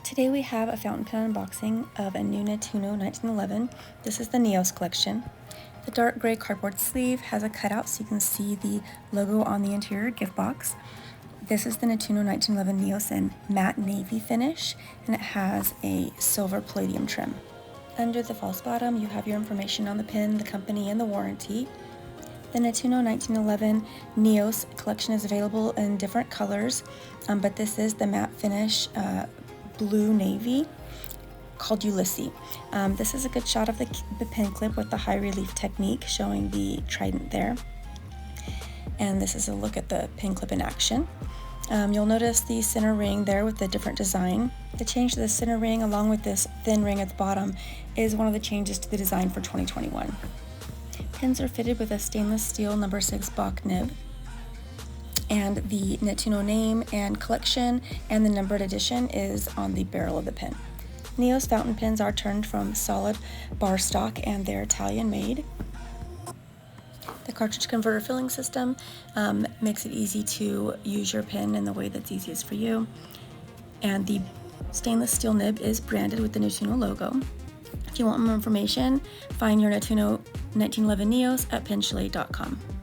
Today we have a fountain pen unboxing of a new Nettuno 1911. This is the Neos collection. The dark gray cardboard sleeve has a cutout so you can see the logo on the interior gift box. This is the Nettuno 1911 Neos in matte navy finish, and it has a silver palladium trim. Under the false bottom, you have your information on the pen, the company, and the warranty. The Nettuno 1911 Neos collection is available in different colors, but this is the matte finish blue navy called Ulysses. This is a good shot of the pen clip with the high relief technique showing the trident there. And this is a look at the pen clip in action. You'll notice the center ring there with the different design. The change to the center ring along with this thin ring at the bottom is one of the changes to the design for 2021. Pens are fitted with a stainless steel No. 6 Bach nib, and the Nettuno name and collection and the numbered edition is on the barrel of the pen. Neos fountain pens are turned from solid bar stock and they're Italian made. The cartridge converter filling system makes it easy to use your pen in the way that's easiest for you. And the stainless steel nib is branded with the Nettuno logo. If you want more information, find your Nettuno 1911 Neos at penchalet.com.